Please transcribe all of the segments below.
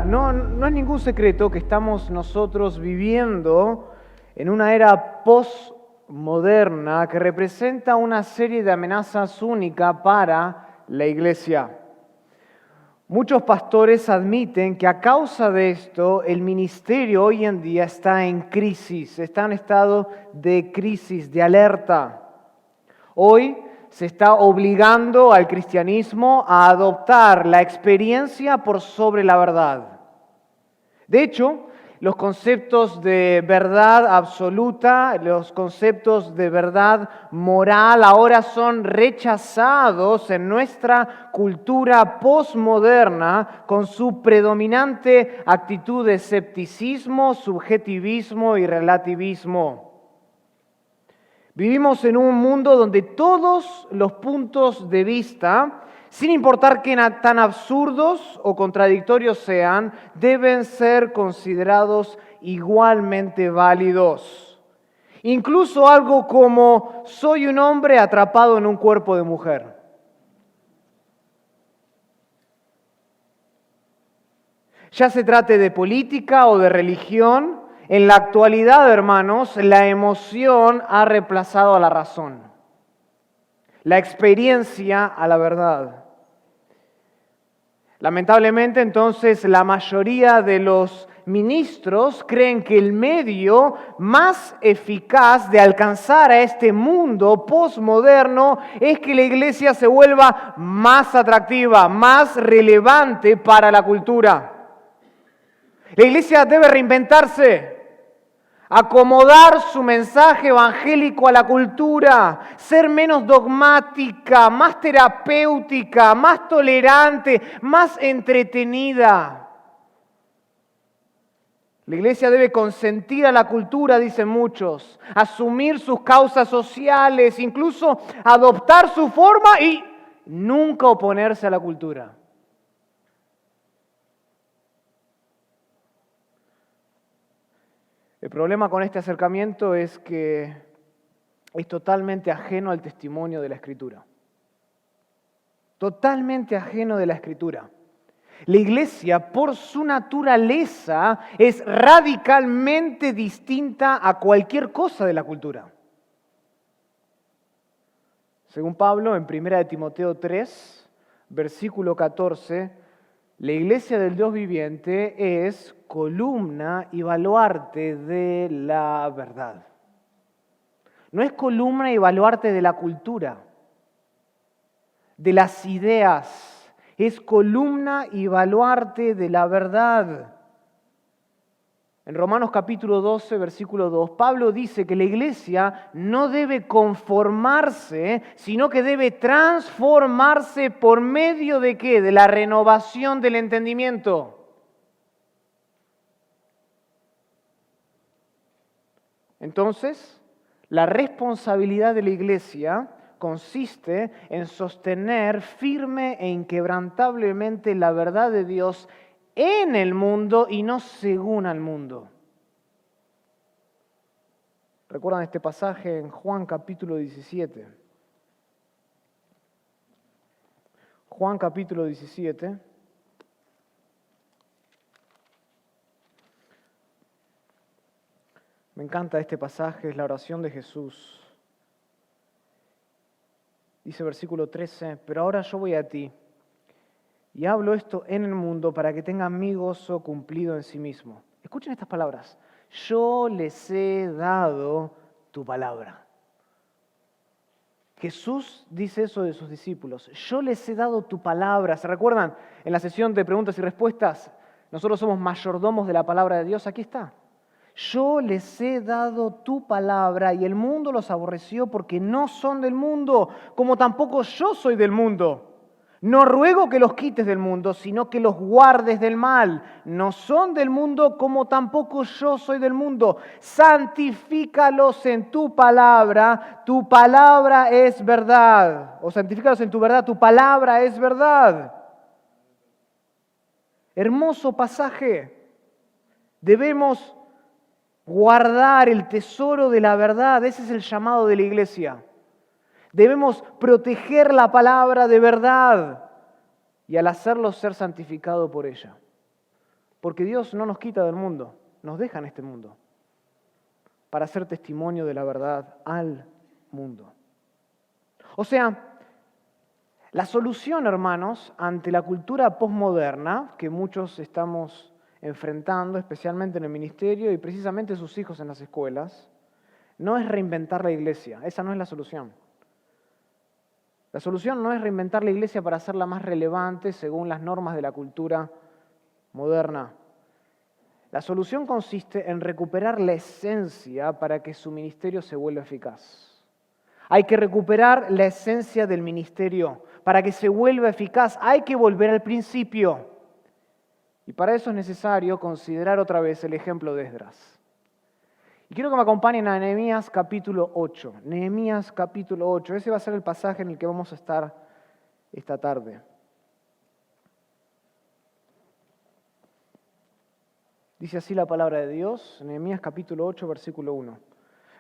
Mira, no es ningún secreto que estamos nosotros viviendo en una era postmoderna que representa una serie de amenazas únicas para la iglesia. Muchos pastores admiten que a causa de esto el ministerio hoy en día está en crisis, está en estado de crisis, de alerta. Hoy se está obligando al cristianismo a adoptar la experiencia por sobre la verdad. De hecho, los conceptos de verdad absoluta, los conceptos de verdad moral ahora son rechazados en nuestra cultura posmoderna con su predominante actitud de escepticismo, subjetivismo y relativismo. Vivimos en un mundo donde todos los puntos de vista, sin importar qué tan absurdos o contradictorios sean, deben ser considerados igualmente válidos. Incluso algo como soy un hombre atrapado en un cuerpo de mujer. Ya se trate de política o de religión, en la actualidad, hermanos, la emoción ha reemplazado a la razón, la experiencia a la verdad. Lamentablemente, entonces, la mayoría de los ministros creen que el medio más eficaz de alcanzar a este mundo posmoderno es que la iglesia se vuelva más atractiva, más relevante para la cultura. La iglesia debe reinventarse, acomodar su mensaje evangélico a la cultura, ser menos dogmática, más terapéutica, más tolerante, más entretenida. La iglesia debe consentir a la cultura, dicen muchos, asumir sus causas sociales, incluso adoptar su forma y nunca oponerse a la cultura. El problema con este acercamiento es que es totalmente ajeno al testimonio de la Escritura. Totalmente ajeno de la Escritura. La iglesia, por su naturaleza, es radicalmente distinta a cualquier cosa de la cultura. Según Pablo, en 1 Timoteo 3, versículo 14, la iglesia del Dios viviente es columna y baluarte de la verdad. No es columna y baluarte de la cultura, de las ideas. Es columna y baluarte de la verdad. En Romanos capítulo 12, versículo 2, Pablo dice que la iglesia no debe conformarse, sino que debe transformarse por medio de ¿qué? De la renovación del entendimiento. Entonces, la responsabilidad de la iglesia consiste en sostener firme e inquebrantablemente la verdad de Dios en el mundo y no según al mundo. ¿Recuerdan este pasaje en Juan capítulo 17? Juan capítulo 17. Me encanta este pasaje, es la oración de Jesús. Dice versículo 13, pero ahora yo voy a ti y hablo esto en el mundo para que tenga mi gozo cumplido en sí mismo. Escuchen estas palabras. Yo les he dado tu palabra. Jesús dice eso de sus discípulos. Yo les he dado tu palabra. ¿Se recuerdan? En la sesión de preguntas y respuestas, nosotros somos mayordomos de la palabra de Dios. Aquí está. Yo les he dado tu palabra y el mundo los aborreció porque no son del mundo, como tampoco yo soy del mundo. No ruego que los quites del mundo, sino que los guardes del mal. No son del mundo, como tampoco yo soy del mundo. Santifícalos en tu palabra es verdad. O santifícalos en tu verdad, tu palabra es verdad. Hermoso pasaje. Debemos guardar el tesoro de la verdad, ese es el llamado de la iglesia. Debemos proteger la palabra de verdad y al hacerlo ser santificado por ella. Porque Dios no nos quita del mundo, nos deja en este mundo para hacer testimonio de la verdad al mundo. O sea, la solución, hermanos, ante la cultura posmoderna que muchos estamos enfrentando, especialmente en el ministerio y precisamente sus hijos en las escuelas, no es reinventar la iglesia. Esa no es la solución. La solución no es reinventar la iglesia para hacerla más relevante según las normas de la cultura moderna. La solución consiste en recuperar la esencia para que su ministerio se vuelva eficaz. Hay que recuperar la esencia del ministerio para que se vuelva eficaz. Hay que volver al principio. Y para eso es necesario considerar otra vez el ejemplo de Esdras. Y quiero que me acompañen a Nehemías capítulo 8. Nehemías capítulo 8. Ese va a ser el pasaje en el que vamos a estar esta tarde. Dice así la palabra de Dios, Nehemías capítulo 8, versículo 1.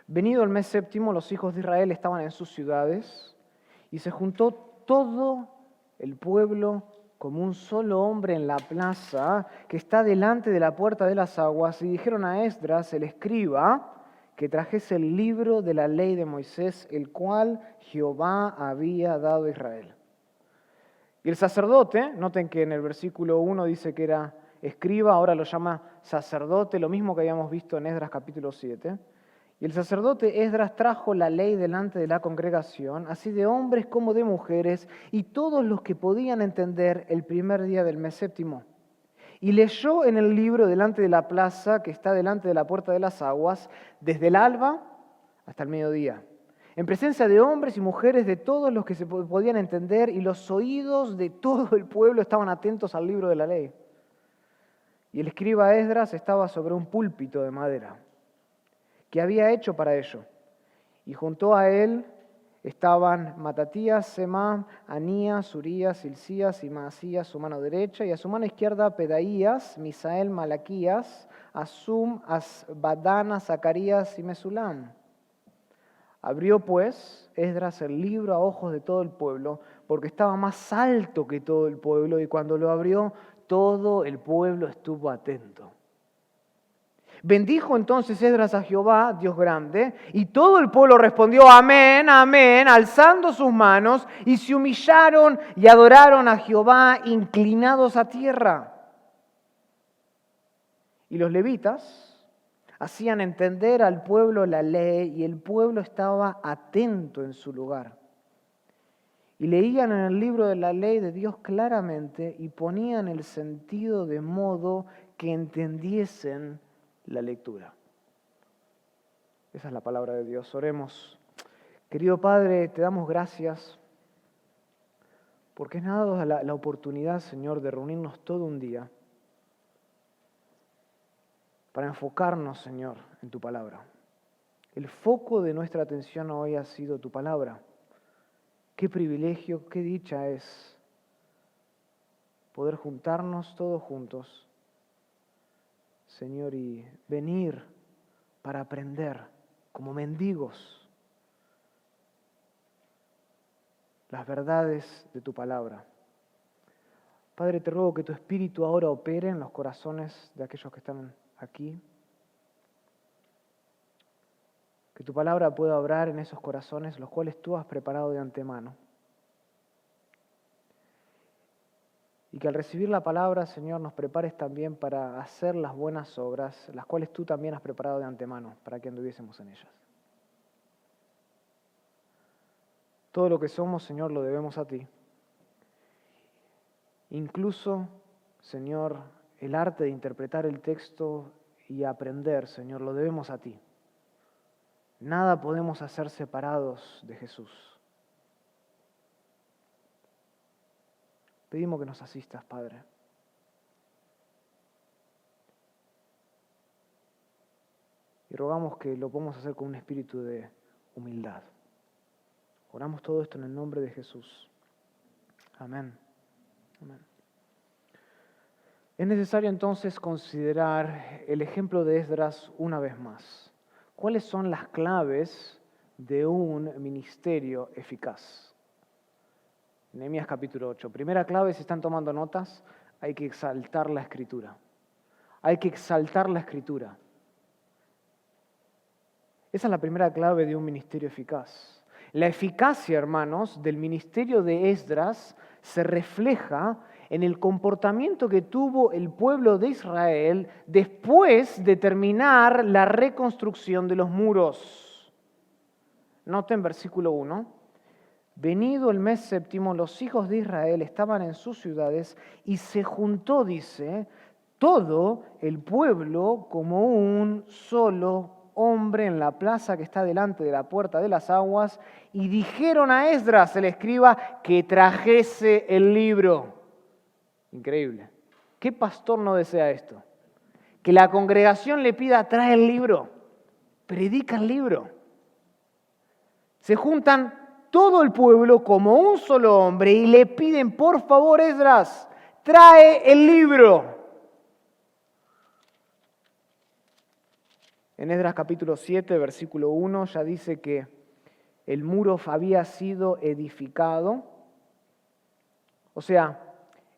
Venido el mes séptimo, los hijos de Israel estaban en sus ciudades y se juntó todo el pueblo como un solo hombre en la plaza que está delante de la puerta de las aguas, y dijeron a Esdras, el escriba, que trajese el libro de la ley de Moisés, el cual Jehová había dado a Israel. Y el sacerdote, noten que en el versículo 1 dice que era escriba, ahora lo llama sacerdote, lo mismo que habíamos visto en Esdras capítulo 7. Y el sacerdote Esdras trajo la ley delante de la congregación, así de hombres como de mujeres, y todos los que podían entender el primer día del mes séptimo. Y leyó en el libro delante de la plaza que está delante de la puerta de las aguas, desde el alba hasta el mediodía, en presencia de hombres y mujeres, de todos los que se podían entender, y los oídos de todo el pueblo estaban atentos al libro de la ley. Y el escriba Esdras estaba sobre un púlpito de madera que había hecho para ello. Y junto a él estaban Matatías, Semá, Anías, Urías, Hilcías y Maasías, su mano derecha, y a su mano izquierda Pedaías, Misael, Malaquías, Asum, Asbadana, Zacarías y Mesulam. Abrió pues Esdras el libro a ojos de todo el pueblo, porque estaba más alto que todo el pueblo, y cuando lo abrió, todo el pueblo estuvo atento. Bendijo entonces Esdras a Jehová, Dios grande, y todo el pueblo respondió amén, amén, alzando sus manos, y se humillaron y adoraron a Jehová inclinados a tierra. Y los levitas hacían entender al pueblo la ley, y el pueblo estaba atento en su lugar. Y leían en el libro de la ley de Dios claramente y ponían el sentido de modo que entendiesen la lectura. Esa es la palabra de Dios. Oremos. Querido Padre, te damos gracias porque nos has dado la oportunidad, Señor, de reunirnos todo un día para enfocarnos, Señor, en tu palabra. El foco de nuestra atención hoy ha sido tu palabra. Qué privilegio, qué dicha es poder juntarnos todos juntos, Señor, y venir para aprender como mendigos las verdades de tu palabra. Padre, te ruego que tu Espíritu ahora opere en los corazones de aquellos que están aquí. Que tu palabra pueda obrar en esos corazones, los cuales tú has preparado de antemano. Y que al recibir la palabra, Señor, nos prepares también para hacer las buenas obras, las cuales tú también has preparado de antemano, para que anduviésemos en ellas. Todo lo que somos, Señor, lo debemos a ti. Incluso, Señor, el arte de interpretar el texto y aprender, Señor, lo debemos a ti. Nada podemos hacer separados de Jesús. Pedimos que nos asistas, Padre. Y rogamos que lo podamos hacer con un espíritu de humildad. Oramos todo esto en el nombre de Jesús. Amén. Amén. Es necesario entonces considerar el ejemplo de Esdras una vez más. ¿Cuáles son las claves de un ministerio eficaz? Nehemías capítulo 8. Primera clave, si están tomando notas, hay que exaltar la Escritura. Hay que exaltar la Escritura. Esa es la primera clave de un ministerio eficaz. La eficacia, hermanos, del ministerio de Esdras se refleja en el comportamiento que tuvo el pueblo de Israel después de terminar la reconstrucción de los muros. Noten versículo 1. Venido el mes séptimo, los hijos de Israel estaban en sus ciudades y se juntó, dice, todo el pueblo como un solo hombre en la plaza que está delante de la puerta de las aguas, y dijeron a Esdras, el escriba, que trajese el libro. Increíble. ¿Qué pastor no desea esto? Que la congregación le pida, trae el libro, predica el libro. Se juntan todo el pueblo como un solo hombre y le piden, por favor, Esdras, trae el libro. En Esdras capítulo 7, versículo 1, ya dice que el muro había sido edificado. O sea,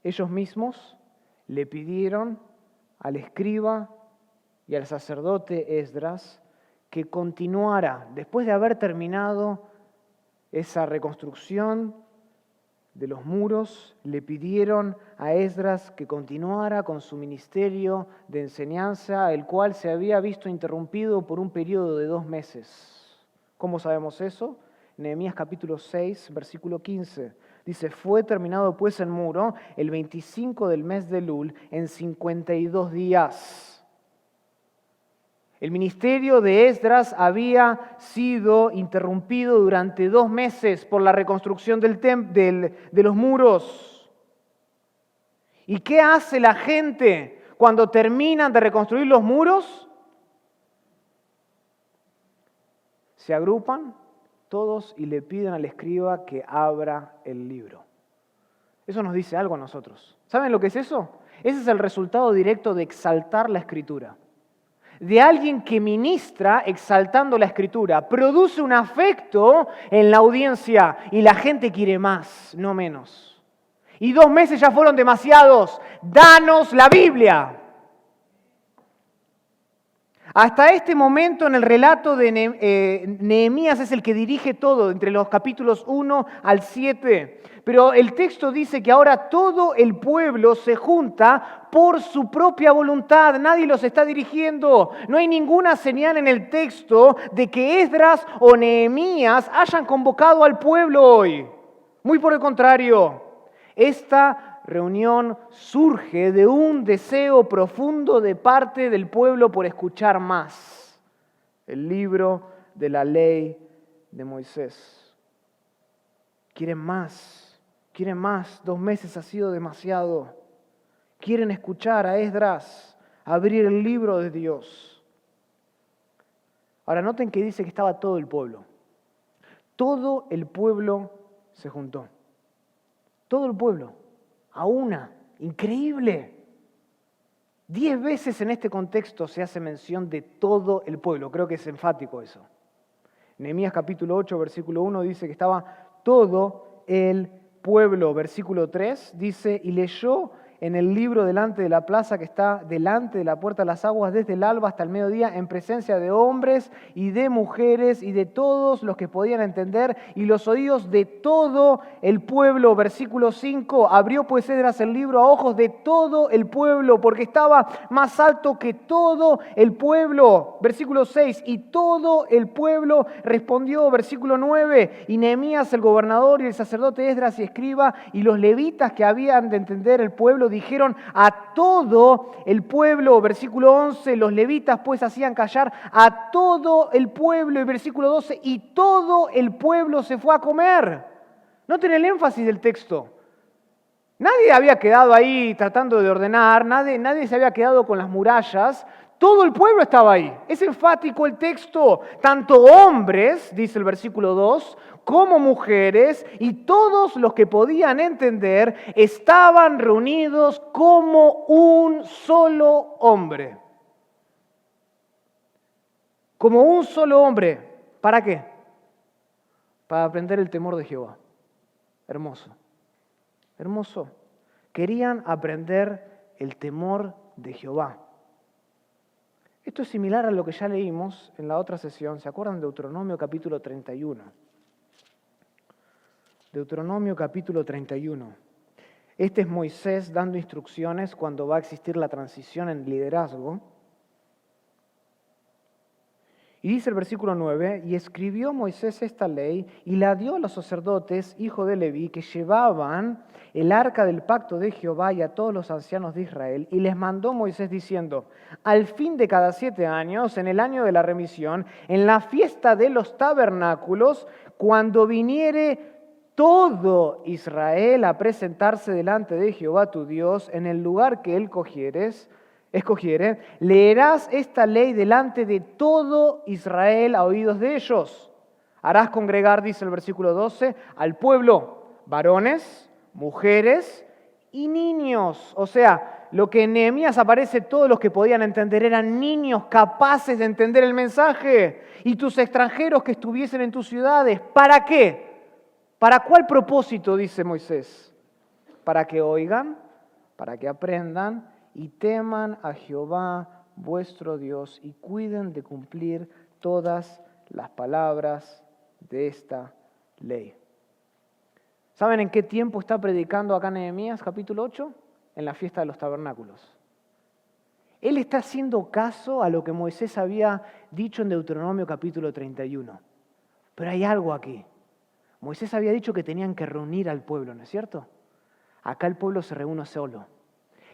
ellos mismos le pidieron al escriba y al sacerdote Esdras que continuara, después de haber terminado esa reconstrucción de los muros, le pidieron a Esdras que continuara con su ministerio de enseñanza, el cual se había visto interrumpido por un periodo de 2 meses. ¿Cómo sabemos eso? Nehemías capítulo 6, versículo 15. Dice, fue terminado pues el muro el 25 del mes de Elul en 52 días. El ministerio de Esdras había sido interrumpido durante 2 meses por la reconstrucción de los muros. ¿Y qué hace la gente cuando terminan de reconstruir los muros? Se agrupan todos y le piden al escriba que abra el libro. Eso nos dice algo a nosotros. ¿Saben lo que es eso? Ese es el resultado directo de exaltar la Escritura. De alguien que ministra exaltando la Escritura. Produce un afecto en la audiencia y la gente quiere más, no menos. Y 2 meses ya fueron demasiados. ¡Danos la Biblia! Hasta este momento en el relato de Nehemías es el que dirige todo, entre los capítulos 1 al 7. Pero el texto dice que ahora todo el pueblo se junta por su propia voluntad. Nadie los está dirigiendo. No hay ninguna señal en el texto de que Esdras o Nehemías hayan convocado al pueblo hoy. Muy por el contrario. Esta reunión surge de un deseo profundo de parte del pueblo por escuchar más el libro de la ley de Moisés. Quieren más, 2 meses ha sido demasiado. Quieren escuchar a Esdras abrir el libro de Dios. Ahora noten que dice que estaba todo el pueblo. Todo el pueblo se juntó. Todo el pueblo. A una. Increíble. 10 veces en este contexto se hace mención de todo el pueblo. Creo que es enfático eso. Nehemías capítulo 8, versículo 1 dice que estaba todo el pueblo. Versículo 3 dice, y leyó en el libro delante de la plaza que está delante de la puerta de las aguas desde el alba hasta el mediodía, en presencia de hombres y de mujeres y de todos los que podían entender, y los oídos de todo el pueblo. Versículo 5, abrió pues Esdras el libro a ojos de todo el pueblo, porque estaba más alto que todo el pueblo. Versículo 6, y todo el pueblo respondió. Versículo 9, y Nehemías el gobernador y el sacerdote Esdras y escriba y los levitas que habían de entender el pueblo dijeron a todo el pueblo. Versículo 11, los levitas pues hacían callar a todo el pueblo. Y versículo 12, y todo el pueblo se fue a comer. Noten el énfasis del texto. Nadie había quedado ahí tratando de ordenar, nadie se había quedado con las murallas. Todo el pueblo estaba ahí. Es enfático el texto. Tanto hombres, dice el versículo 2, como mujeres y todos los que podían entender estaban reunidos como un solo hombre. Como un solo hombre. ¿Para qué? Para aprender el temor de Jehová. Hermoso. Hermoso. Querían aprender el temor de Jehová. Esto es similar a lo que ya leímos en la otra sesión. ¿Se acuerdan de Deuteronomio capítulo 31? Deuteronomio capítulo 31. Este es Moisés dando instrucciones cuando va a existir la transición en liderazgo. Y dice el versículo 9, y escribió Moisés esta ley y la dio a los sacerdotes, hijos de Leví, que llevaban el arca del pacto de Jehová y a todos los ancianos de Israel, y les mandó Moisés diciendo, al fin de cada 7 años, en el año de la remisión, en la fiesta de los tabernáculos, cuando viniere todo Israel a presentarse delante de Jehová tu Dios en el lugar que él escogiere, leerás esta ley delante de todo Israel a oídos de ellos. Harás congregar, dice el versículo 12, al pueblo, varones, mujeres y niños. O sea, lo que en Nehemías aparece, todos los que podían entender eran niños capaces de entender el mensaje. Y tus extranjeros que estuviesen en tus ciudades. ¿Para qué? ¿Para cuál propósito? Dice Moisés. Para que oigan, para que aprendan y teman a Jehová vuestro Dios y cuiden de cumplir todas las palabras de esta ley. ¿Saben en qué tiempo está predicando acá Nehemías capítulo 8? En la fiesta de los tabernáculos. Él está haciendo caso a lo que Moisés había dicho en Deuteronomio capítulo 31. Pero hay algo aquí. Moisés había dicho que tenían que reunir al pueblo, ¿no es cierto? Acá el pueblo se reúne solo.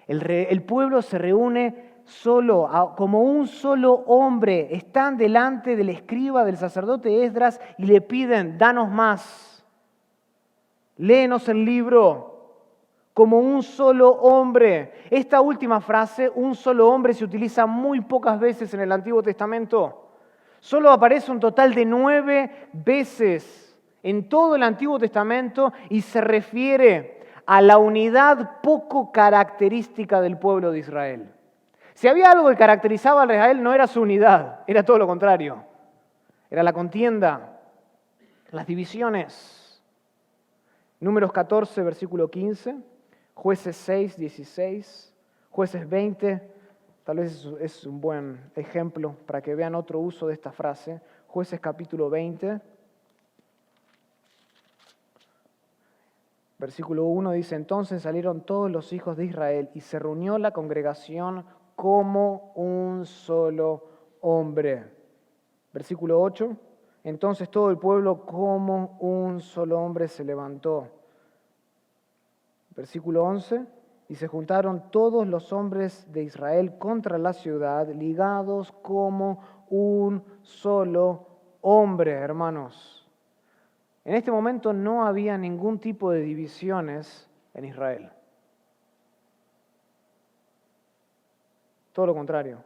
El pueblo se reúne solo, como un solo hombre. Están delante del escriba, del sacerdote Esdras, y le piden, danos más. Léenos el libro, como un solo hombre. Esta última frase, un solo hombre, se utiliza muy pocas veces en el Antiguo Testamento. Solo aparece un total de 9 veces en todo el Antiguo Testamento y se refiere a la unidad poco característica del pueblo de Israel. Si había algo que caracterizaba a Israel, no era su unidad, era todo lo contrario. Era la contienda, las divisiones. Números 14, versículo 15, Jueces 6, 16, Jueces 20, tal vez es un buen ejemplo para que vean otro uso de esta frase. Jueces capítulo 20, versículo 1 dice, entonces salieron todos los hijos de Israel y se reunió la congregación como un solo hombre. Versículo 8, entonces todo el pueblo como un solo hombre se levantó. Versículo 11, y se juntaron todos los hombres de Israel contra la ciudad, ligados como un solo hombre, hermanos. En este momento no había ningún tipo de divisiones en Israel. Todo lo contrario.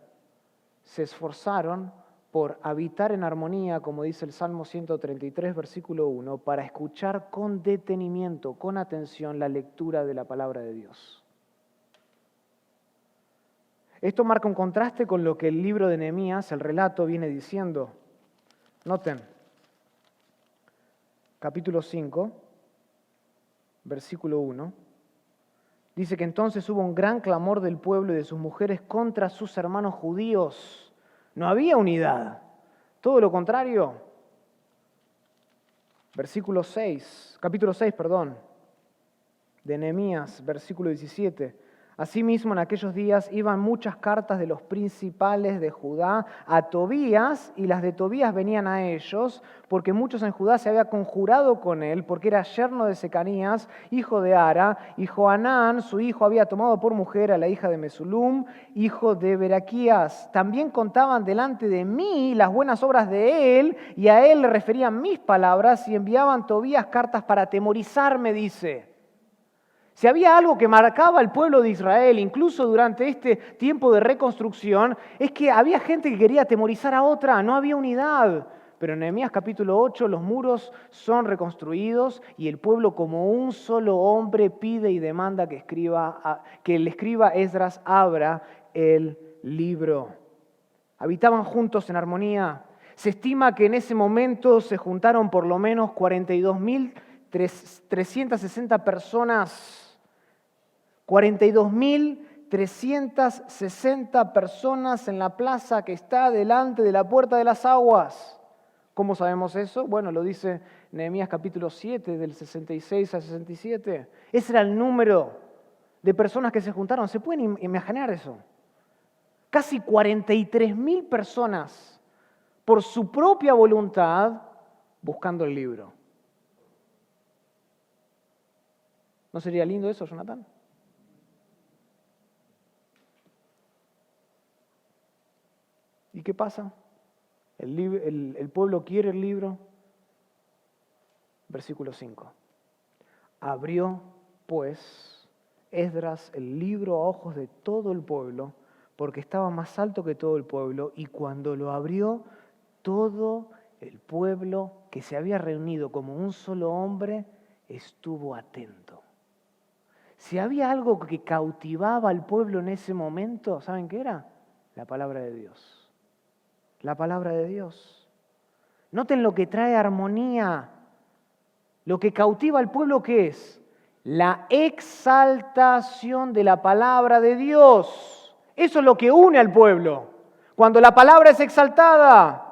Se esforzaron por habitar en armonía, como dice el Salmo 133, versículo 1, para escuchar con detenimiento, con atención, la lectura de la palabra de Dios. Esto marca un contraste con lo que el libro de Nehemías, el relato, viene diciendo. Noten. Capítulo 5, versículo 1, dice que entonces hubo un gran clamor del pueblo y de sus mujeres contra sus hermanos judíos. No había unidad, todo lo contrario. Capítulo 6, de Nehemías, versículo 17. Asimismo, en aquellos días iban muchas cartas de los principales de Judá a Tobías, y las de Tobías venían a ellos, porque muchos en Judá se habían conjurado con él, porque era yerno de Secanías, hijo de Ara, y Johanán, su hijo, había tomado por mujer a la hija de Mesulum, hijo de Beraquías. También contaban delante de mí las buenas obras de él, y a él le referían mis palabras, y enviaban Tobías cartas para atemorizarme, dice. Si había algo que marcaba al pueblo de Israel, incluso durante este tiempo de reconstrucción, es que había gente que quería atemorizar a otra, no había unidad. Pero en Nehemías capítulo 8 los muros son reconstruidos y el pueblo como un solo hombre pide y demanda que el escriba Esdras abra el libro. Habitaban juntos en armonía. Se estima que en ese momento se juntaron por lo menos 42.360 personas. 42.360 1.360 personas en la plaza que está delante de la puerta de las aguas. ¿Cómo sabemos eso? Bueno, lo dice Nehemías capítulo 7, del 66 al 67. Ese era el número de personas que se juntaron. ¿Se pueden imaginar eso? Casi 43.000 personas por su propia voluntad buscando el libro. ¿No sería lindo eso, Jonathan? ¿Y qué pasa? El pueblo quiere el libro. Versículo 5. Abrió, pues, Esdras el libro a ojos de todo el pueblo, porque estaba más alto que todo el pueblo, y cuando lo abrió, todo el pueblo que se había reunido como un solo hombre estuvo atento. Si había algo que cautivaba al pueblo en ese momento, ¿saben qué era? La palabra de Dios. La palabra de Dios. Noten lo que trae armonía. Lo que cautiva al pueblo, ¿qué es? La exaltación de la palabra de Dios. Eso es lo que une al pueblo. Cuando la palabra es exaltada.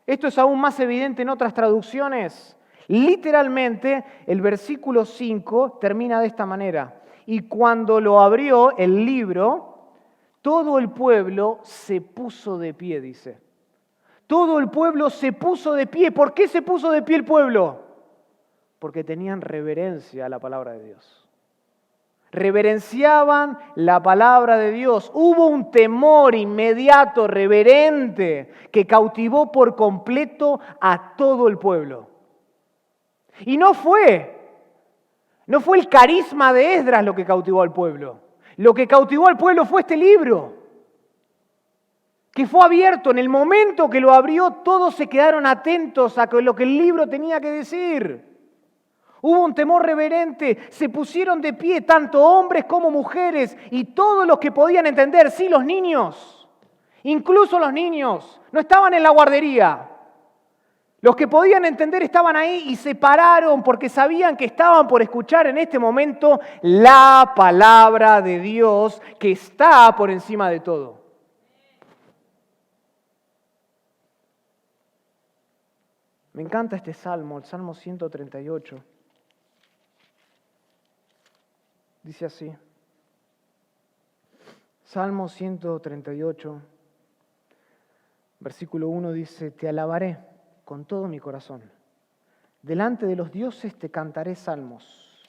Esto es aún más evidente en otras traducciones. Literalmente, el versículo 5 termina de esta manera. Y cuando lo abrió el libro, todo el pueblo se puso de pie, dice. Todo el pueblo se puso de pie. ¿Por qué se puso de pie el pueblo? Porque tenían reverencia a la palabra de Dios. Reverenciaban la palabra de Dios. Hubo un temor inmediato, reverente, que cautivó por completo a todo el pueblo. Y no fue el carisma de Esdras lo que cautivó al pueblo. Lo que cautivó al pueblo fue este libro, que fue abierto. En el momento que lo abrió, todos se quedaron atentos a lo que el libro tenía que decir. Hubo un temor reverente, se pusieron de pie tanto hombres como mujeres y todos los que podían entender, sí, los niños, incluso los niños, no estaban en la guardería. Los que podían entender estaban ahí y se pararon porque sabían que estaban por escuchar en este momento la palabra de Dios que está por encima de todo. Me encanta este salmo, el Salmo 138. Dice así, Salmo 138, versículo 1 dice, te alabaré con todo mi corazón. Delante de los dioses te cantaré salmos.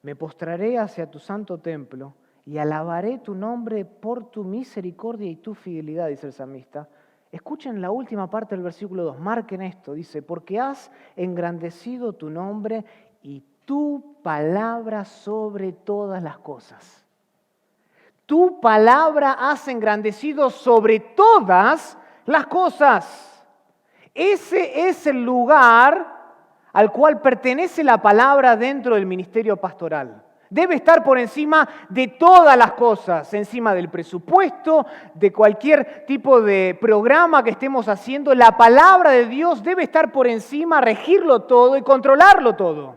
Me postraré hacia tu santo templo y alabaré tu nombre por tu misericordia y tu fidelidad, dice el salmista. Escuchen la última parte del versículo 2, marquen esto, dice, porque has engrandecido tu nombre y tu palabra sobre todas las cosas. Tu palabra has engrandecido sobre todas las cosas. Ese es el lugar al cual pertenece la palabra dentro del ministerio pastoral. Debe estar por encima de todas las cosas, encima del presupuesto, de cualquier tipo de programa que estemos haciendo. La palabra de Dios debe estar por encima, regirlo todo y controlarlo todo.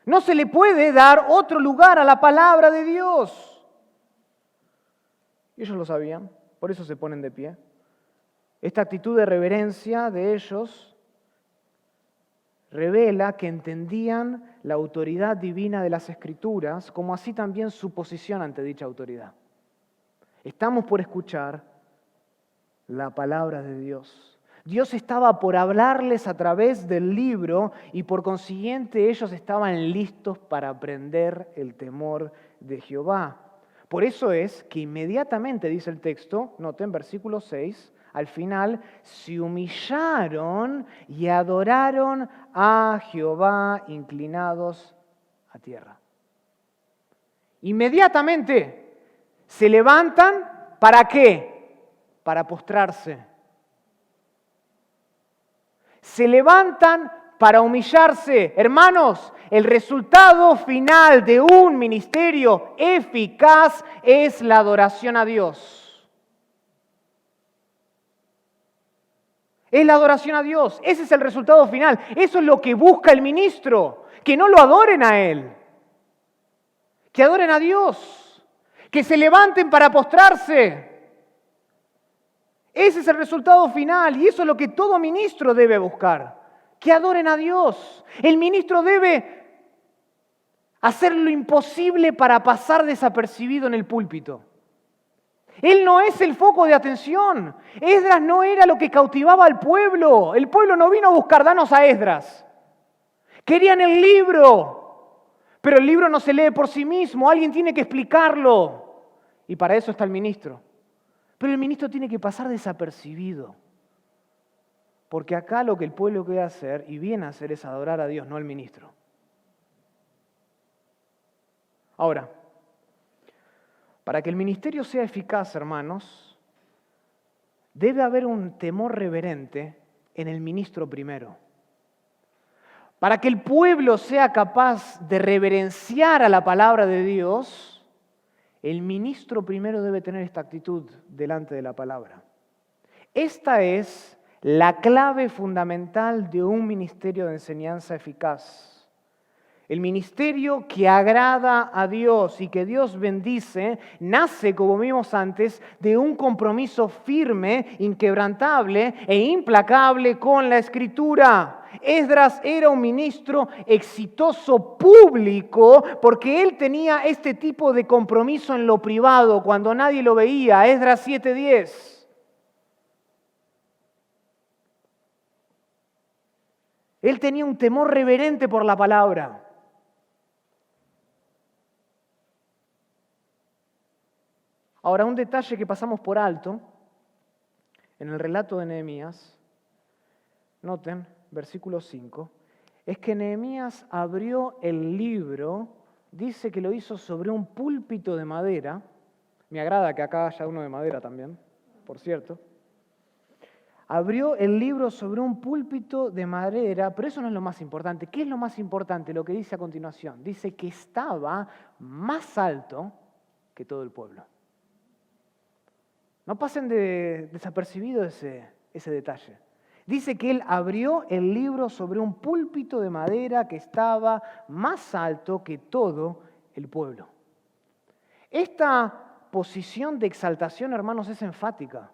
No se le puede dar otro lugar a la palabra de Dios. Y ellos lo sabían, por eso se ponen de pie. Esta actitud de reverencia de ellos revela que entendían la autoridad divina de las Escrituras, como así también su posición ante dicha autoridad. Estamos por escuchar la palabra de Dios. Dios estaba por hablarles a través del libro y por consiguiente ellos estaban listos para aprender el temor de Jehová. Por eso es que inmediatamente, dice el texto, noten versículo 6, al final, se humillaron y adoraron a Jehová inclinados a tierra. Inmediatamente se levantan, ¿para qué? Para postrarse. Se levantan para humillarse. Hermanos, el resultado final de un ministerio eficaz es la adoración a Dios. Es la adoración a Dios. Ese es el resultado final. Eso es lo que busca el ministro. Que no lo adoren a Él. que adoren a Dios, que se levanten para postrarse. Ese es el resultado final y eso es lo que todo ministro debe buscar, que adoren a Dios. El ministro debe hacer lo imposible para pasar desapercibido en el púlpito. Él no es el foco de atención. Esdras no era lo que cautivaba al pueblo. El pueblo no vino a buscar, danos a Esdras. Querían el libro, pero el libro no se lee por sí mismo, alguien tiene que explicarlo. Y para eso está el ministro. Pero el ministro tiene que pasar desapercibido. Porque acá lo que el pueblo quiere hacer y viene a hacer es adorar a Dios, no al ministro. Ahora, para que el ministerio sea eficaz, hermanos, debe haber un temor reverente en el ministro primero. Para que el pueblo sea capaz de reverenciar a la palabra de Dios, el ministro primero debe tener esta actitud delante de la palabra. Esta es la clave fundamental de un ministerio de enseñanza eficaz. El ministerio que agrada a Dios y que Dios bendice nace, como vimos antes, de un compromiso firme, inquebrantable e implacable con la Escritura. Esdras era un ministro exitoso público porque él tenía este tipo de compromiso en lo privado cuando nadie lo veía. Esdras 7:10. Él tenía un temor reverente por la palabra. Ahora, un detalle que pasamos por alto en el relato de Nehemías, noten, versículo 5, es que Nehemías abrió el libro, dice que lo hizo sobre un púlpito de madera. Me agrada que acá haya uno de madera también, por cierto. Abrió el libro sobre un púlpito de madera, pero eso no es lo más importante. ¿Qué es lo más importante? Lo que dice a continuación. Dice que estaba más alto que todo el pueblo. No pasen desapercibido ese detalle. Dice que él abrió el libro sobre un púlpito de madera que estaba más alto que todo el pueblo. Esta posición de exaltación, hermanos, es enfática.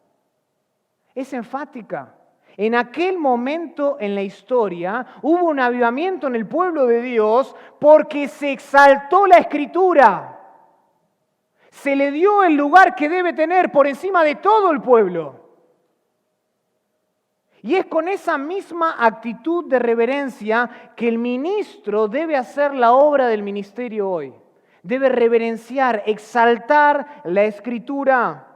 Es enfática. En aquel momento en la historia hubo un avivamiento en el pueblo de Dios porque se exaltó la Escritura. Se le dio el lugar que debe tener por encima de todo el pueblo. Y es con esa misma actitud de reverencia que el ministro debe hacer la obra del ministerio hoy. Debe reverenciar, exaltar la Escritura.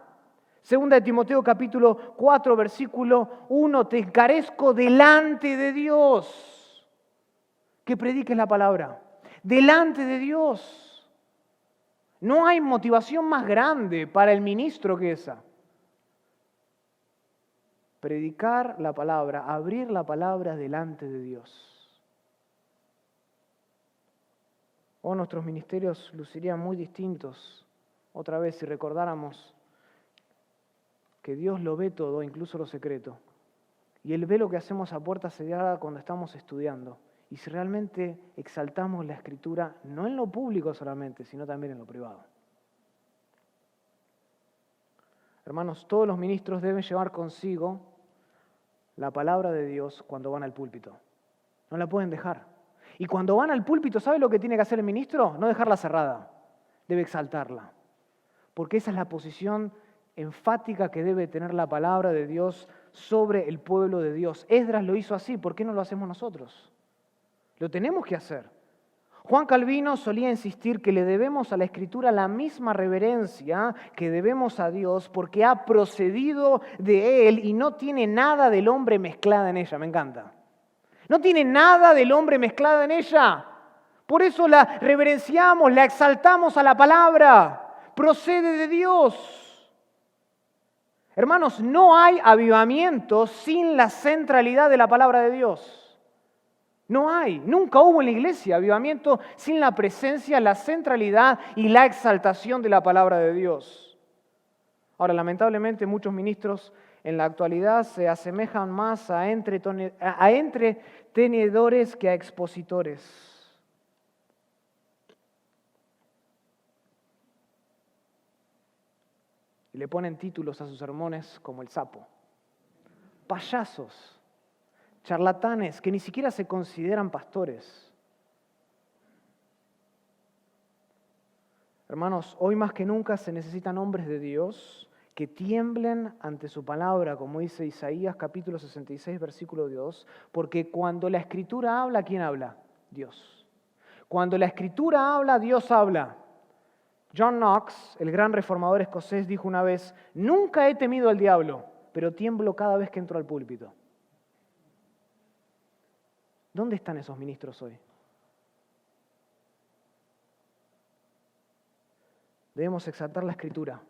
Segunda de Timoteo capítulo 4, versículo 1, te encarezco delante de Dios que prediques la palabra. Delante de Dios. No hay motivación más grande para el ministro que esa. Predicar la palabra, abrir la palabra delante de Dios. Oh, nuestros ministerios lucirían muy distintos otra vez si recordáramos que Dios lo ve todo, incluso lo secreto. Y Él ve lo que hacemos a puerta cerrada cuando estamos estudiando. Y si realmente exaltamos la Escritura, no en lo público solamente, sino también en lo privado. Hermanos, todos los ministros deben llevar consigo la palabra de Dios cuando van al púlpito. No la pueden dejar. Y cuando van al púlpito, ¿sabe lo que tiene que hacer el ministro? No dejarla cerrada. Debe exaltarla. Porque esa es la posición enfática que debe tener la palabra de Dios sobre el pueblo de Dios. Esdras lo hizo así, ¿por qué no lo hacemos nosotros? Lo tenemos que hacer. Juan Calvino solía insistir que le debemos a la Escritura la misma reverencia que debemos a Dios porque ha procedido de Él y no tiene nada del hombre mezclada en ella. Me encanta. No tiene nada del hombre mezclada en ella. Por eso la reverenciamos, la exaltamos a la palabra. Procede de Dios. Hermanos, no hay avivamiento sin la centralidad de la palabra de Dios. No hay, nunca hubo en la iglesia avivamiento sin la presencia, la centralidad y la exaltación de la palabra de Dios. Ahora, lamentablemente, muchos ministros en la actualidad se asemejan más a entretenedores que a expositores. y le ponen títulos a sus sermones como el sapo. Payasos, charlatanes que ni siquiera se consideran pastores. Hermanos, hoy más que nunca se necesitan hombres de Dios que tiemblen ante su palabra, como dice Isaías capítulo 66, versículo 2, porque cuando la Escritura habla, ¿quién habla? Dios. Cuando la Escritura habla, Dios habla. John Knox, el gran reformador escocés, dijo una vez: nunca he temido al diablo, pero tiemblo cada vez que entro al púlpito. ¿Dónde están esos ministros hoy? Debemos exaltar la Escritura,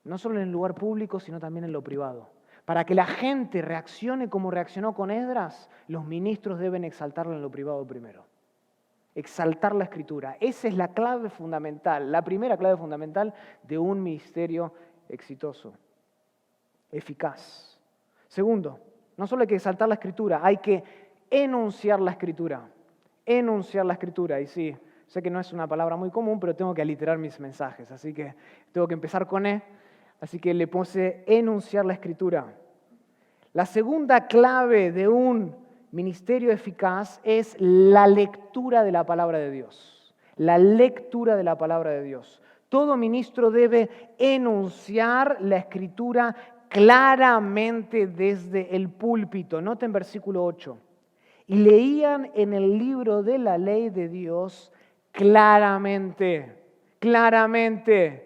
no solo en el lugar público, sino también en lo privado. Para que la gente reaccione como reaccionó con Esdras, los ministros deben exaltarla en lo privado primero. Exaltar la Escritura. Esa es la clave fundamental, la primera clave fundamental de un ministerio exitoso, eficaz. Segundo, no solo hay que exaltar la Escritura, hay que enunciar la Escritura. Enunciar la Escritura. Y sí, sé que no es una palabra muy común, pero tengo que aliterar mis mensajes, así que tengo que empezar con E. Así que le puse enunciar la Escritura. La segunda clave de un ministerio eficaz es la lectura de la palabra de Dios. La lectura de la palabra de Dios. Todo ministro debe enunciar la Escritura claramente desde el púlpito. Noten versículo 8. Y leían en el libro de la ley de Dios claramente, claramente.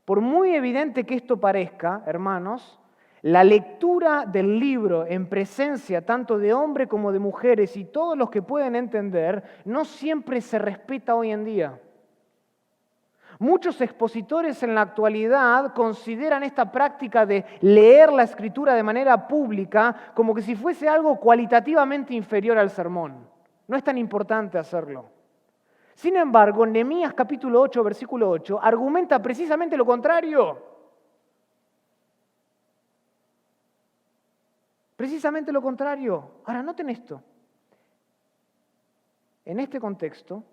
Por muy evidente que esto parezca, hermanos, la lectura del libro en presencia tanto de hombres como de mujeres y todos los que pueden entender, no siempre se respeta hoy en día. Muchos expositores en la actualidad consideran esta práctica de leer la Escritura de manera pública como que si fuese algo cualitativamente inferior al sermón. No es tan importante hacerlo. Sin embargo, Nehemías capítulo 8, versículo 8, argumenta precisamente lo contrario. Precisamente lo contrario. Ahora, noten esto. En este contexto,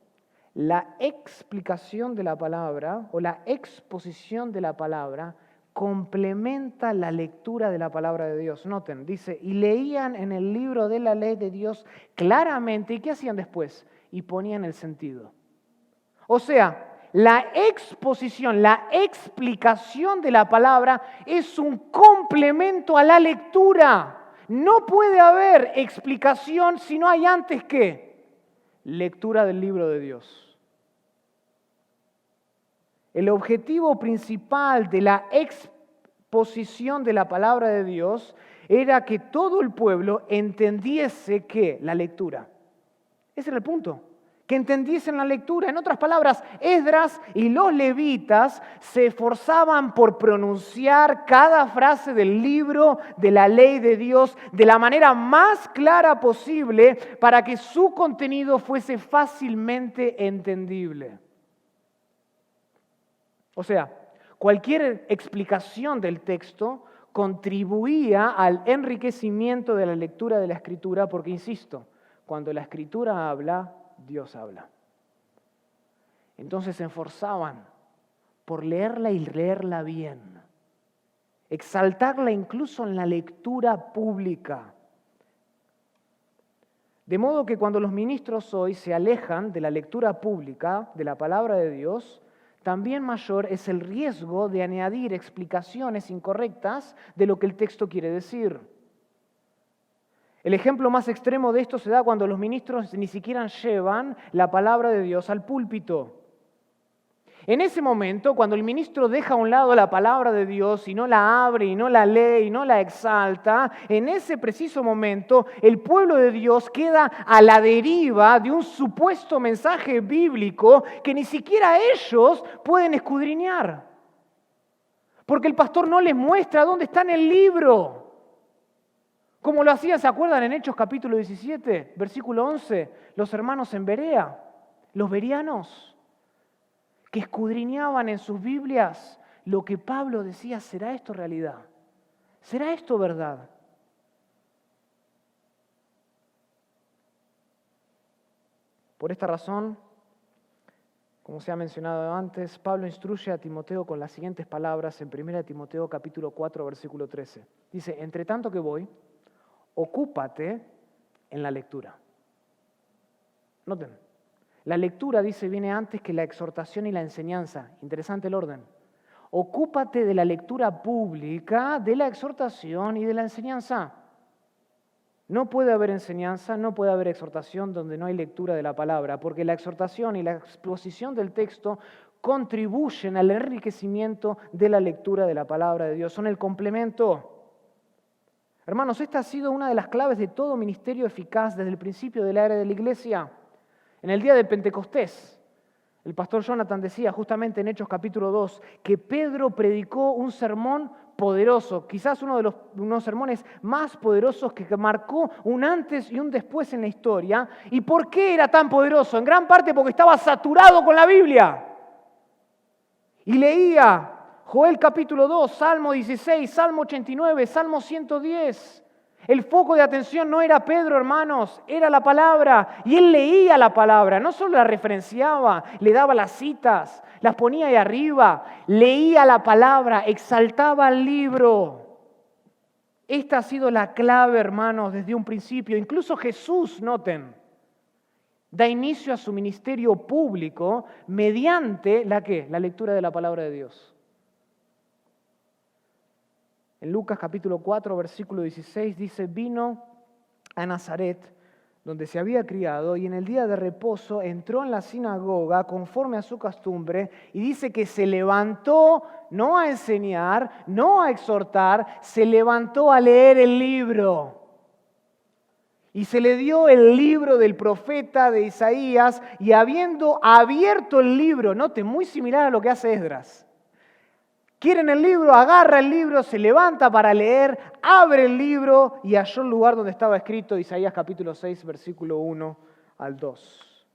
la explicación de la palabra o la exposición de la palabra complementa la lectura de la palabra de Dios. Noten, dice, y leían en el libro de la ley de Dios claramente. ¿Y qué hacían después? Y ponían el sentido. O sea, la exposición, la explicación de la palabra es un complemento a la lectura. No puede haber explicación si no hay antes que lectura del libro de Dios. El objetivo principal de la exposición de la palabra de Dios era que todo el pueblo entendiese que la lectura. Ese era el punto. Que entendiesen la lectura. En otras palabras, Esdras y los levitas se esforzaban por pronunciar cada frase del libro de la ley de Dios de la manera más clara posible para que su contenido fuese fácilmente entendible. O sea, cualquier explicación del texto contribuía al enriquecimiento de la lectura de la Escritura porque, insisto, cuando la Escritura habla, Dios habla. Entonces se esforzaban por leerla y leerla bien. Exaltarla incluso en la lectura pública. De modo que cuando los ministros hoy se alejan de la lectura pública de la palabra de Dios, también mayor es el riesgo de añadir explicaciones incorrectas de lo que el texto quiere decir. El ejemplo más extremo de esto se da cuando los ministros ni siquiera llevan la palabra de Dios al púlpito. En ese momento, cuando el ministro deja a un lado la palabra de Dios y no la abre y no la lee y no la exalta, en ese preciso momento el pueblo de Dios queda a la deriva de un supuesto mensaje bíblico que ni siquiera ellos pueden escudriñar. Porque el pastor no les muestra dónde está en el libro. Como lo hacían, ¿se acuerdan en Hechos capítulo 17, versículo 11? Los hermanos en Berea, los bereanos, que escudriñaban en sus Biblias lo que Pablo decía, ¿será esto realidad? ¿Será esto verdad? Por esta razón, Como se ha mencionado antes, Pablo instruye a Timoteo con las siguientes palabras en 1 Timoteo capítulo 4, versículo 13. Dice, entre tanto que voy, ocúpate en la lectura. Noten, la lectura, dice, viene antes que la exhortación y la enseñanza. Interesante el orden. Ocúpate de la lectura pública, de la exhortación y de la enseñanza. No puede haber enseñanza, no puede haber exhortación donde no hay lectura de la palabra, porque la exhortación y la exposición del texto contribuyen al enriquecimiento de la lectura de la palabra de Dios, son el complemento. Hermanos, esta ha sido una de las claves de todo ministerio eficaz desde el principio de la era de la iglesia. En el día de Pentecostés, el pastor Jonathan decía justamente en Hechos capítulo 2 que Pedro predicó un sermón poderoso, quizás uno de unos sermones más poderosos que marcó un antes y un después en la historia. ¿Y por qué era tan poderoso? En gran parte porque estaba saturado con la Biblia. Y leía Joel capítulo 2, Salmo 16, Salmo 89, Salmo 110. El foco de atención no era Pedro, hermanos, era la palabra. Y él leía la palabra, no solo la referenciaba, le daba las citas, las ponía ahí arriba, leía la palabra, exaltaba el libro. Esta ha sido la clave, hermanos, desde un principio. Incluso Jesús, noten, da inicio a su ministerio público mediante la lectura de la palabra de Dios. En Lucas capítulo 4, versículo 16 dice, vino a Nazaret, donde se había criado, y en el día de reposo entró en la sinagoga conforme a su costumbre, y dice que se levantó no a enseñar, no a exhortar, se levantó a leer el libro. Y se le dio el libro del profeta de Isaías, y habiendo abierto el libro, note, muy similar a lo que hace Esdras. Quieren el libro, agarra el libro, se levanta para leer, abre el libro y halló el lugar donde estaba escrito Isaías capítulo 6, versículo 1 al 2.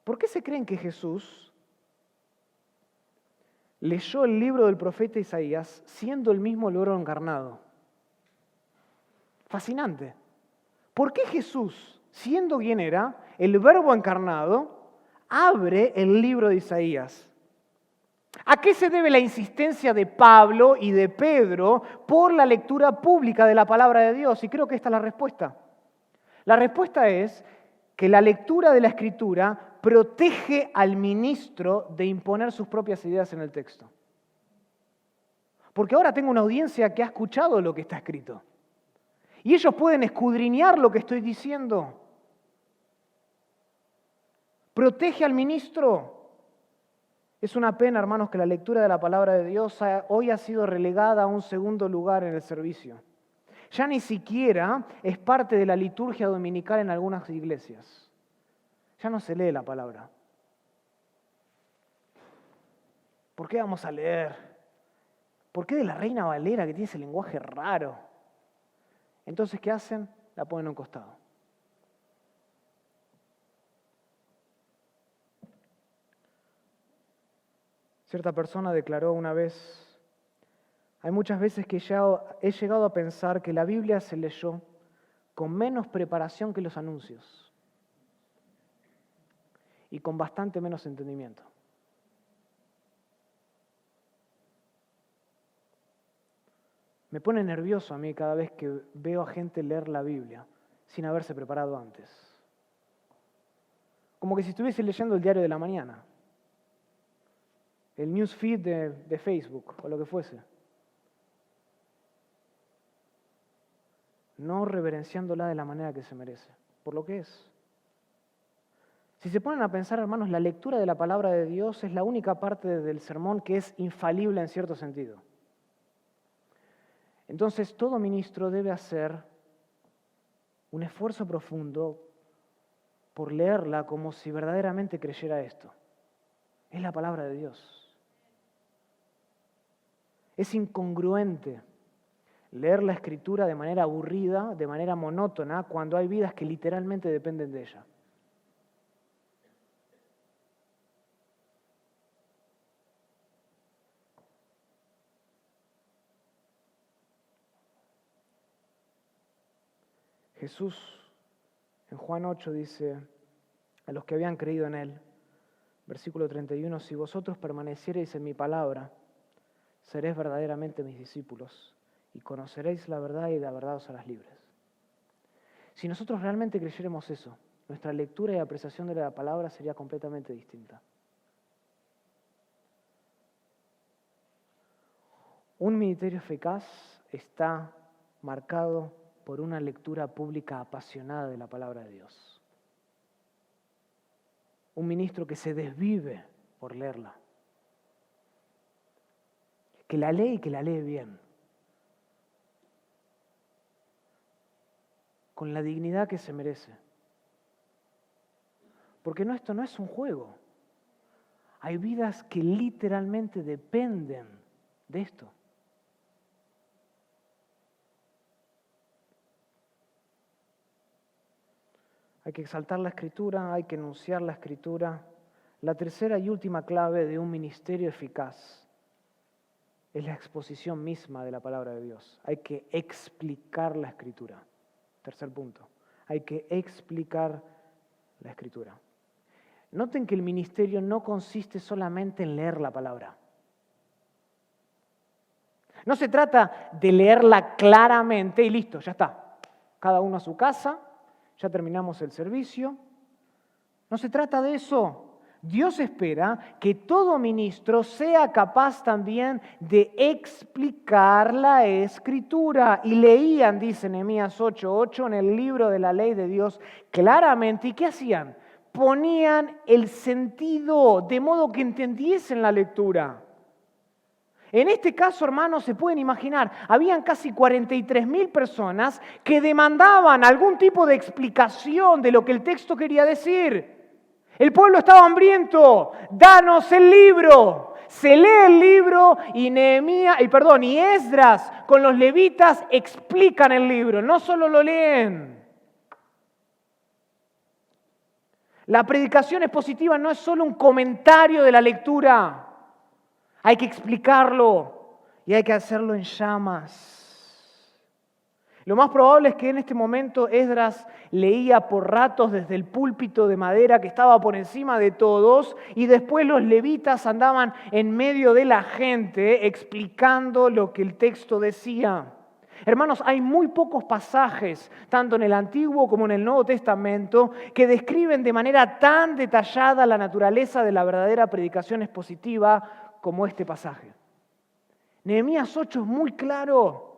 ¿Por qué se creen que Jesús leyó el libro del profeta Isaías siendo el mismo el Verbo encarnado? Fascinante. ¿Por qué Jesús, siendo quien era, el Verbo encarnado, abre el libro de Isaías? ¿A qué se debe la insistencia de Pablo y de Pedro por la lectura pública de la palabra de Dios? Y creo que esta es la respuesta. La respuesta es que la lectura de la Escritura protege al ministro de imponer sus propias ideas en el texto. Porque ahora tengo una audiencia que ha escuchado lo que está escrito. Y ellos pueden escudriñar lo que estoy diciendo. Protege al ministro. Es una pena, hermanos, que la lectura de la palabra de Dios hoy ha sido relegada a un segundo lugar en el servicio. Ya ni siquiera es parte de la liturgia dominical en algunas iglesias. Ya no se lee la palabra. ¿Por qué vamos a leer? ¿Por qué de la Reina Valera, que tiene ese lenguaje raro? Entonces, ¿qué hacen? La ponen a un costado. Cierta persona declaró una vez, hay muchas veces que ya he llegado a pensar que la Biblia se leyó con menos preparación que los anuncios y con bastante menos entendimiento. Me pone nervioso a mí cada vez que veo a gente leer la Biblia sin haberse preparado antes. Como que si estuviese leyendo el diario de la mañana. El newsfeed de Facebook o lo que fuese. No reverenciándola de la manera que se merece, por lo que es. Si se ponen a pensar, hermanos, la lectura de la palabra de Dios es la única parte del sermón que es infalible en cierto sentido. Entonces, todo ministro debe hacer un esfuerzo profundo por leerla como si verdaderamente creyera esto. Es la palabra de Dios. Es incongruente leer la Escritura de manera aburrida, de manera monótona, cuando hay vidas que literalmente dependen de ella. Jesús en Juan 8 dice a los que habían creído en Él, Versículo 31, si vosotros permaneciereis en mi palabra, seréis verdaderamente mis discípulos y conoceréis la verdad y la verdad os harás libres. Si nosotros realmente creyéramos eso, nuestra lectura y apreciación de la palabra sería completamente distinta. Un ministerio eficaz está marcado por una lectura pública apasionada de la palabra de Dios. Un ministro que se desvive por leerla, que la lee y que la lee bien, con la dignidad que se merece. Porque esto no es un juego. Hay vidas que literalmente dependen de esto. Hay que exaltar la Escritura, hay que enunciar la Escritura. La tercera y última clave de un ministerio eficaz es la exposición misma de la palabra de Dios. Hay que explicar la Escritura. Tercer punto. Hay que explicar la Escritura. Noten que el ministerio no consiste solamente en leer la palabra. No se trata de leerla claramente y listo, ya está. Cada uno a su casa, ya terminamos el servicio. No se trata de eso. Dios espera que todo ministro sea capaz también de explicar la Escritura. Y leían, dice Nehemías 8:8, en el libro de la ley de Dios claramente. ¿Y qué hacían? Ponían el sentido de modo que entendiesen la lectura. En este caso, hermanos, se pueden imaginar, habían casi 43.000 personas que demandaban algún tipo de explicación de lo que el texto quería decir. El pueblo estaba hambriento, danos el libro. Se lee el libro y y Esdras con los levitas explican el libro, no solo lo leen. La predicación expositiva no es solo un comentario de la lectura. Hay que explicarlo y hay que hacerlo en llamas. Lo más probable es que en este momento Esdras leía por ratos desde el púlpito de madera que estaba por encima de todos y después los levitas andaban en medio de la gente explicando lo que el texto decía. Hermanos, hay muy pocos pasajes, tanto en el Antiguo como en el Nuevo Testamento, que describen de manera tan detallada la naturaleza de la verdadera predicación expositiva como este pasaje. Nehemías 8 es muy claro.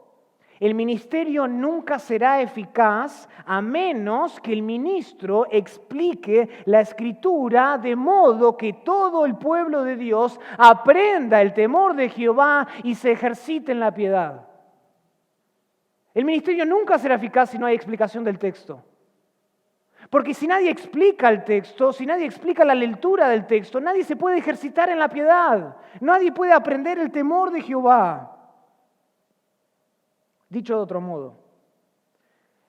El ministerio nunca será eficaz a menos que el ministro explique la Escritura de modo que todo el pueblo de Dios aprenda el temor de Jehová y se ejercite en la piedad. El ministerio nunca será eficaz si no hay explicación del texto. Porque si nadie explica el texto, si nadie explica la lectura del texto, nadie se puede ejercitar en la piedad. Nadie puede aprender el temor de Jehová. Dicho de otro modo,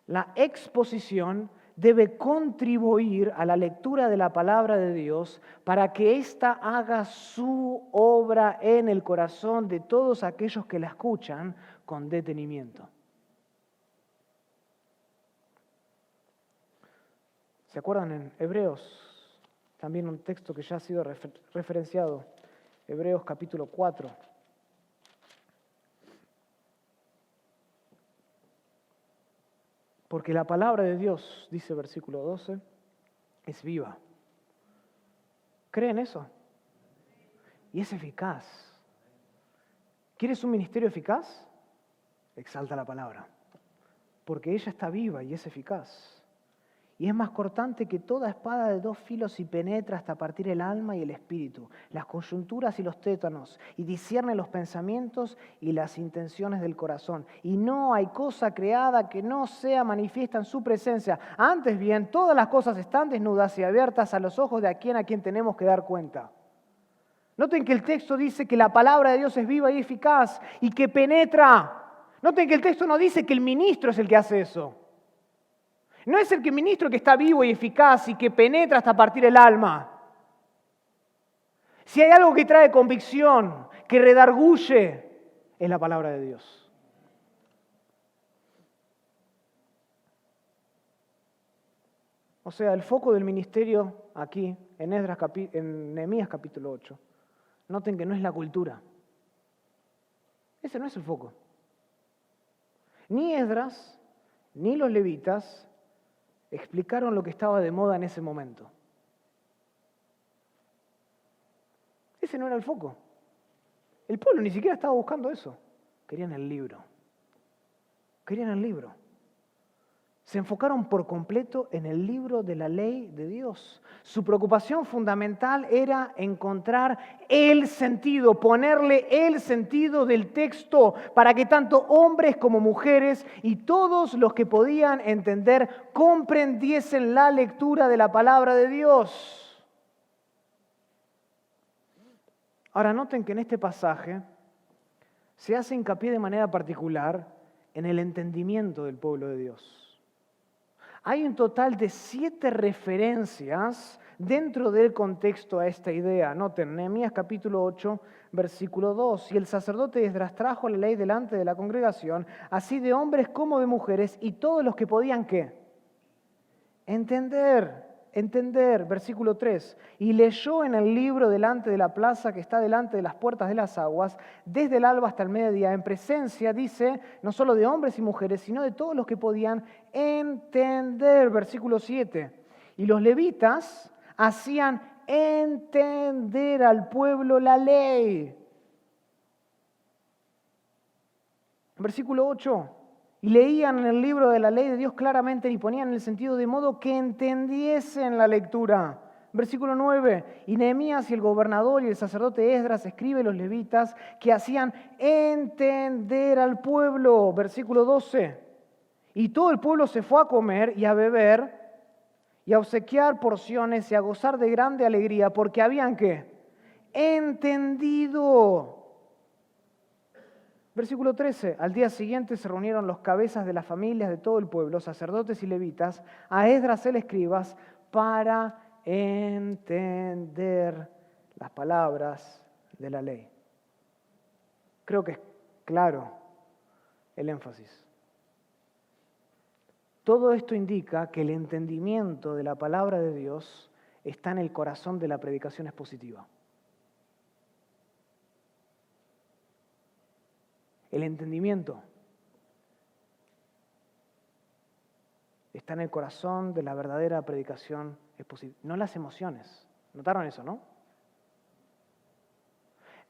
la exposición debe contribuir a la lectura de la palabra de Dios para que ésta haga su obra en el corazón de todos aquellos que la escuchan con detenimiento. ¿Se acuerdan en Hebreos? También un texto que ya ha sido referenciado. Hebreos capítulo 4. Porque la palabra de Dios, dice versículo 12, es viva. ¿Creen eso? Y es eficaz. ¿Quieres un ministerio eficaz? Exalta la palabra. Porque ella está viva y es eficaz. Y es más cortante que toda espada de 2 filos y penetra hasta partir el alma y el espíritu, las coyunturas y los tétanos, y discierne los pensamientos y las intenciones del corazón. Y no hay cosa creada que no sea manifiesta en su presencia. Antes bien, todas las cosas están desnudas y abiertas a los ojos de a quien tenemos que dar cuenta. Noten que el texto dice que la palabra de Dios es viva y eficaz y que penetra. Noten que el texto no dice que el ministro es el que hace eso. No es el ministro que está vivo y eficaz y que penetra hasta partir el alma. Si hay algo que trae convicción, que redarguye, es la palabra de Dios. O sea, el foco del ministerio aquí en Nehemías capítulo 8. Noten que no es la cultura. Ese no es el foco. Ni Esdras, ni los levitas explicaron lo que estaba de moda en ese momento. Ese no era el foco. El pueblo ni siquiera estaba buscando eso. Querían el libro. Querían el libro. Se enfocaron por completo en el libro de la ley de Dios. Su preocupación fundamental era encontrar el sentido, ponerle el sentido del texto para que tanto hombres como mujeres y todos los que podían entender comprendiesen la lectura de la palabra de Dios. Ahora noten que en este pasaje se hace hincapié de manera particular en el entendimiento del pueblo de Dios. Hay un total de 7 referencias dentro del contexto a esta idea. Noten, Nehemías capítulo 8, versículo 2. Y el sacerdote Esdras trajo la ley delante de la congregación, así de hombres como de mujeres, y todos los que podían, ¿qué? Entender. Versículo 3. Y leyó en el libro delante de la plaza que está delante de las puertas de las aguas, desde el alba hasta el mediodía, en presencia, dice, no solo de hombres y mujeres, sino de todos los que podían entender. Versículo 7. Y los levitas hacían entender al pueblo la ley. Versículo 8. Y leían en el libro de la ley de Dios claramente y ponían el sentido de modo que entendiesen la lectura. Versículo 9. Y Nehemías y el gobernador y el sacerdote Esdras escribe los levitas que hacían entender al pueblo. Versículo 12. Y todo el pueblo se fue a comer y a beber y a obsequiar porciones y a gozar de grande alegría porque habían ¿qué? Entendido. Versículo 13. Al día siguiente se reunieron los cabezas de las familias de todo el pueblo, sacerdotes y levitas, a Esdras el escriba, para entender las palabras de la ley. Creo que es claro el énfasis. Todo esto indica que el entendimiento de la palabra de Dios está en el corazón de la predicación expositiva. El entendimiento está en el corazón de la verdadera predicación expositiva, no las emociones. ¿Notaron eso, no?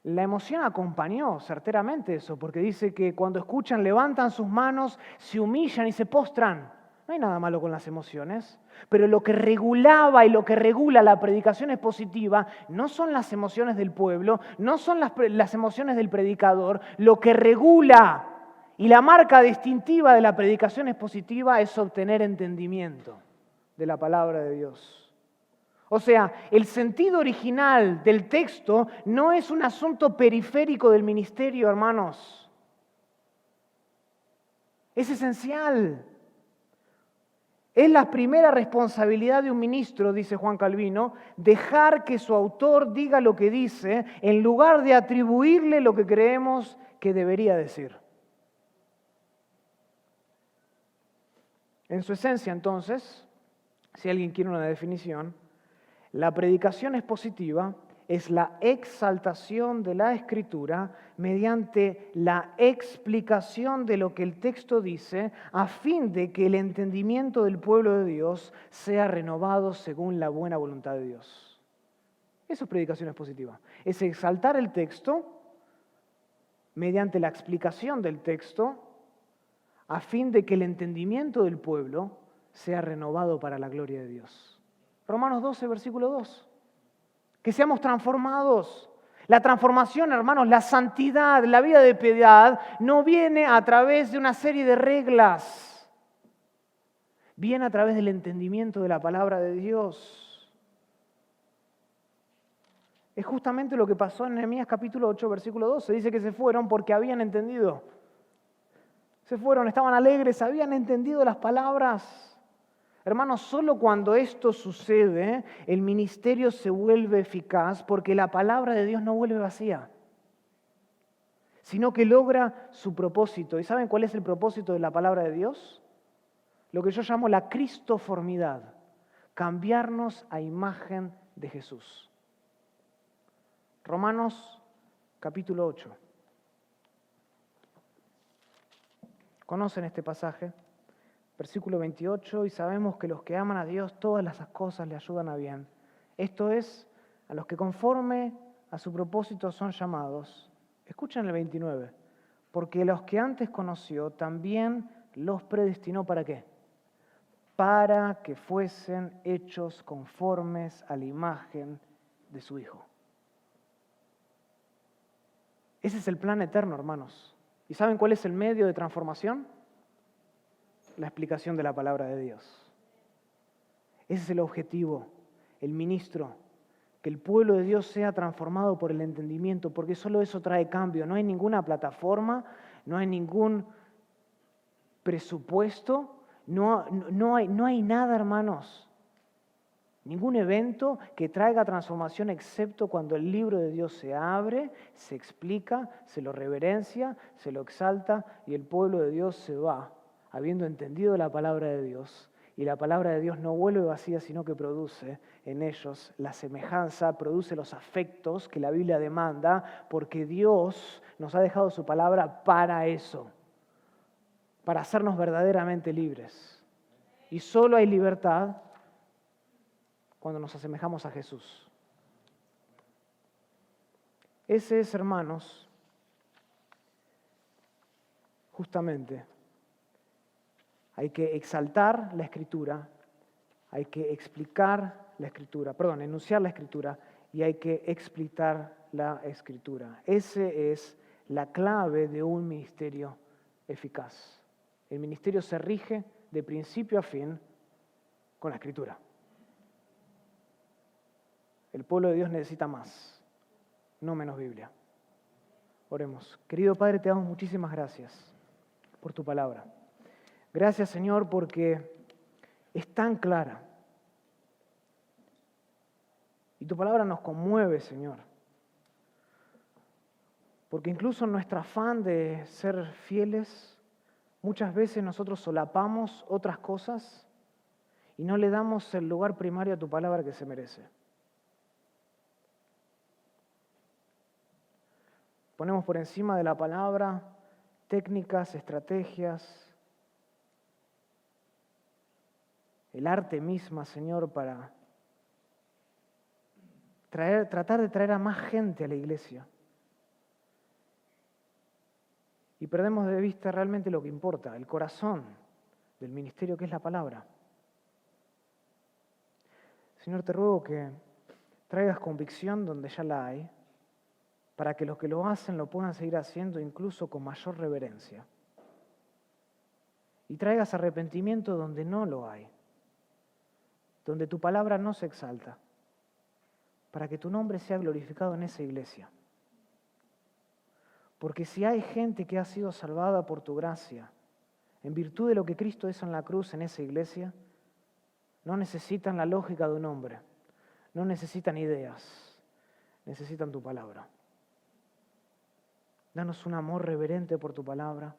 La emoción acompañó certeramente eso, porque dice que cuando escuchan levantan sus manos, se humillan y se postran. No hay nada malo con las emociones, pero lo que regulaba y lo que regula la predicación expositiva no son las emociones del pueblo, no son las emociones del predicador. Lo que regula y la marca distintiva de la predicación expositiva es obtener entendimiento de la palabra de Dios. O sea, el sentido original del texto no es un asunto periférico del ministerio, hermanos. Es esencial. Es la primera responsabilidad de un ministro, dice Juan Calvino, dejar que su autor diga lo que dice en lugar de atribuirle lo que creemos que debería decir. En su esencia, entonces, si alguien quiere una definición, la predicación expositiva es la exaltación de la Escritura mediante la explicación de lo que el texto dice a fin de que el entendimiento del pueblo de Dios sea renovado según la buena voluntad de Dios. Eso es predicación expositiva. Es exaltar el texto mediante la explicación del texto a fin de que el entendimiento del pueblo sea renovado para la gloria de Dios. Romanos 12, versículo 2. Que seamos transformados. La transformación, hermanos, la santidad, la vida de piedad, no viene a través de una serie de reglas. Viene a través del entendimiento de la palabra de Dios. Es justamente lo que pasó en Nehemías capítulo 8, versículo 12. Dice que se fueron porque habían entendido. Se fueron, estaban alegres, habían entendido las palabras. Hermanos, solo cuando esto sucede, el ministerio se vuelve eficaz porque la palabra de Dios no vuelve vacía, sino que logra su propósito. ¿Y saben cuál es el propósito de la palabra de Dios? Lo que yo llamo la cristoformidad, cambiarnos a imagen de Jesús. Romanos capítulo 8. Conocen este pasaje, versículo 28, y sabemos que los que aman a Dios, todas las cosas le ayudan a bien. Esto es, a los que conforme a su propósito son llamados. Escuchen el 29. Porque los que antes conoció, también los predestinó ¿para qué? Para que fuesen hechos conformes a la imagen de su Hijo. Ese es el plan eterno, hermanos. ¿Y saben cuál es el medio de transformación? La explicación de la palabra de Dios. Ese es el objetivo, el ministro, que el pueblo de Dios sea transformado por el entendimiento, porque solo eso trae cambio. No hay ninguna plataforma, no hay ningún presupuesto, no hay nada, hermanos. Ningún evento que traiga transformación excepto cuando el libro de Dios se abre, se explica, se lo reverencia, se lo exalta y el pueblo de Dios se va, habiendo entendido la palabra de Dios. Y la palabra de Dios no vuelve vacía, sino que produce en ellos la semejanza, produce los afectos que la Biblia demanda, porque Dios nos ha dejado su palabra para eso, para hacernos verdaderamente libres. Y solo hay libertad cuando nos asemejamos a Jesús. Ese es, hermanos, justamente, hay que exaltar la Escritura, hay que explicar la Escritura, enunciar la Escritura y hay que explicar la Escritura. Esa es la clave de un ministerio eficaz. El ministerio se rige de principio a fin con la Escritura. El pueblo de Dios necesita más, no menos Biblia. Oremos. Querido Padre, te damos muchísimas gracias por tu palabra. Gracias, Señor, porque es tan clara. Y tu palabra nos conmueve, Señor. Porque incluso en nuestro afán de ser fieles, muchas veces nosotros solapamos otras cosas y no le damos el lugar primario a tu palabra que se merece. Ponemos por encima de la palabra técnicas, estrategias, el arte misma, Señor, para tratar de traer a más gente a la iglesia. Y perdemos de vista realmente lo que importa, el corazón del ministerio que es la palabra. Señor, te ruego que traigas convicción donde ya la hay, para que los que lo hacen lo puedan seguir haciendo incluso con mayor reverencia. Y traigas arrepentimiento donde no lo hay, donde tu palabra no se exalta, para que tu nombre sea glorificado en esa iglesia. Porque si hay gente que ha sido salvada por tu gracia, en virtud de lo que Cristo hizo en la cruz en esa iglesia, no necesitan la lógica de un hombre, no necesitan ideas, necesitan tu palabra. Danos un amor reverente por tu palabra.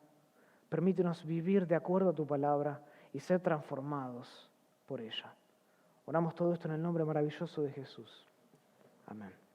Permítenos vivir de acuerdo a tu palabra y ser transformados por ella. Oramos todo esto en el nombre maravilloso de Jesús. Amén.